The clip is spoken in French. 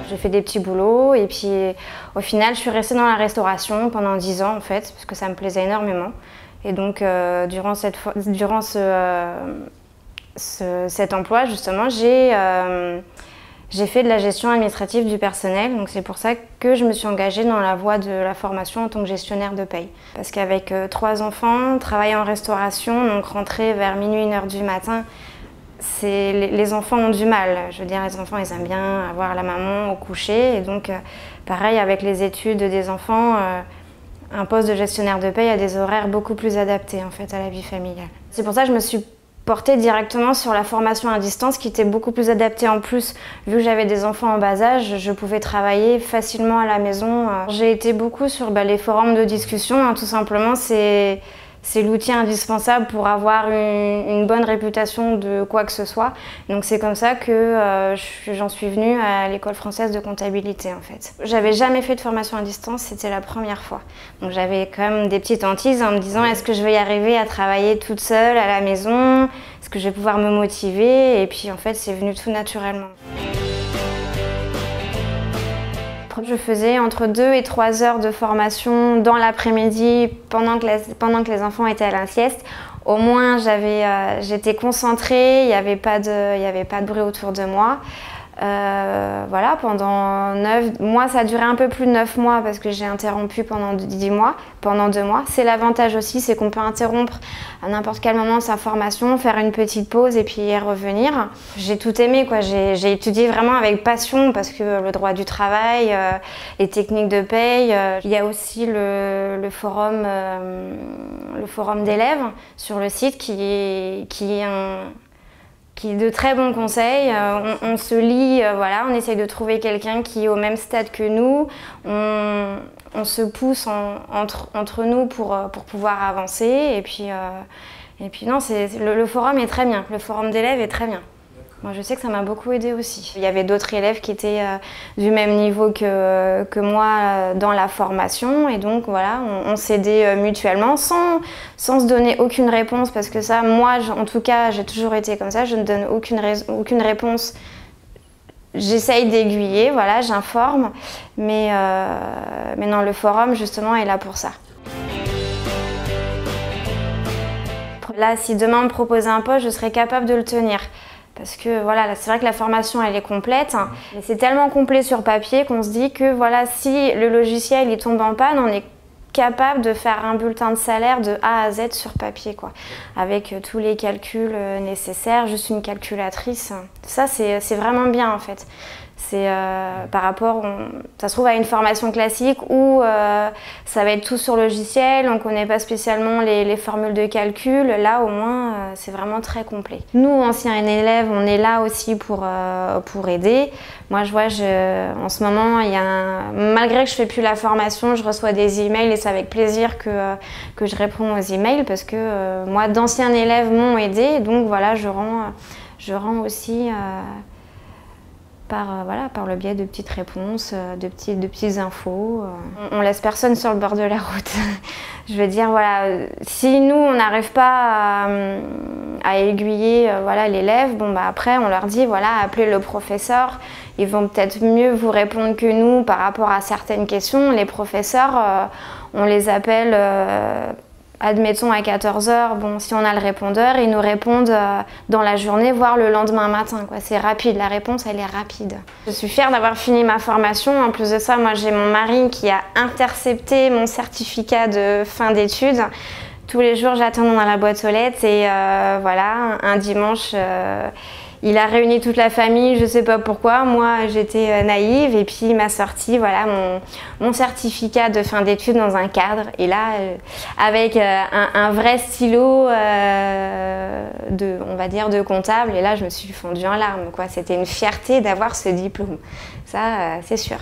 J'ai fait des petits boulots et puis au final je suis restée dans la restauration pendant 10 ans en fait, parce que ça me plaisait énormément. Et donc durant cet emploi justement, j'ai fait de la gestion administrative du personnel, donc c'est pour ça que je me suis engagée dans la voie de la formation en tant que gestionnaire de paye. Parce qu'avec 3 enfants, travailler en restauration, donc rentrer vers minuit, 1h du matin, les enfants ont du mal. Je veux dire, les enfants, ils aiment bien avoir la maman au coucher. Et donc, pareil, avec les études des enfants, un poste de gestionnaire de paye a des horaires beaucoup plus adaptés en fait, à la vie familiale. C'est pour ça que je me suis portée directement sur la formation à distance qui était beaucoup plus adaptée en plus. Vu que j'avais des enfants en bas âge, je pouvais travailler facilement à la maison. J'ai été beaucoup sur les forums de discussion, hein, tout simplement. C'est l'outil indispensable pour avoir une bonne réputation de quoi que ce soit. Donc c'est comme ça que j'en suis venue à l'école française de comptabilité en fait. J'avais jamais fait de formation à distance, c'était la première fois. Donc j'avais quand même des petites hantises en me disant est-ce que je vais y arriver à travailler toute seule à la maison? Est-ce que je vais pouvoir me motiver? Et puis en fait c'est venu tout naturellement. Je faisais entre 2 et 3 heures de formation dans l'après-midi pendant que les enfants étaient à la sieste. Au moins j'étais concentrée, il n'y avait pas de bruit autour de moi. Voilà, pendant 9 mois, ça a duré un peu plus de 9 mois parce que j'ai interrompu pendant 2 mois. C'est l'avantage aussi, c'est qu'on peut interrompre à n'importe quel moment sa formation, faire une petite pause et puis y revenir. J'ai tout aimé, quoi. J'ai étudié vraiment avec passion parce que le droit du travail, les techniques de paye, il y a aussi le forum d'élèves sur le site qui est de très bons conseils. On se lie, voilà, on essaye de trouver quelqu'un qui est au même stade que nous. On se pousse entre nous pour pouvoir avancer. Et puis non, le forum est très bien. Le forum d'élèves est très bien. Moi, je sais que ça m'a beaucoup aidée aussi. Il y avait d'autres élèves qui étaient du même niveau que moi dans la formation et donc voilà, on s'aidait mutuellement sans se donner aucune réponse parce que ça, moi, en tout cas, j'ai toujours été comme ça, je ne donne aucune réponse. J'essaye d'aiguiller, voilà, j'informe, mais non, le forum justement est là pour ça. Là, si demain on me proposait un poste, je serais capable de le tenir. Parce que voilà, c'est vrai que la formation elle est complète, hein, mais c'est tellement complet sur papier qu'on se dit que voilà, si le logiciel il tombe en panne, on est capable de faire un bulletin de salaire de A à Z sur papier, quoi, avec tous les calculs nécessaires, juste une calculatrice. Ça c'est vraiment bien en fait. C'est par rapport, ça se trouve à une formation classique où ça va être tout sur logiciel, on ne connaît pas spécialement les formules de calcul. Là au moins c'est vraiment très complet. Nous anciens élèves, on est là aussi pour aider. Moi je vois, en ce moment, malgré que je ne fais plus la formation, je reçois des emails et c'est avec plaisir que je réponds aux emails parce que moi d'anciens élèves m'ont aidé, donc voilà, je rends aussi par le biais de petites réponses, de petites infos. On laisse personne sur le bord de la route. Je veux dire, voilà, si nous, on n'arrive pas à aiguiller voilà, l'élève, bon, bah, après, on leur dit, voilà, appelez le professeur. Ils vont peut-être mieux vous répondre que nous par rapport à certaines questions. Les professeurs, on les appelle admettons à 14 h, bon, si on a le répondeur, ils nous répondent dans la journée, voire le lendemain matin, quoi. C'est rapide, la réponse elle est rapide. Je suis fière d'avoir fini ma formation. En plus de ça, moi j'ai mon mari qui a intercepté mon certificat de fin d'études. Tous les jours j'attends dans la boîte aux lettres et voilà, un dimanche, il a réuni toute la famille, je sais pas pourquoi, moi j'étais naïve et puis il m'a sorti voilà, mon certificat de fin d'études dans un cadre et là avec un vrai stylo on va dire de comptable et là je me suis fondue en larmes, quoi. C'était une fierté d'avoir ce diplôme, ça c'est sûr.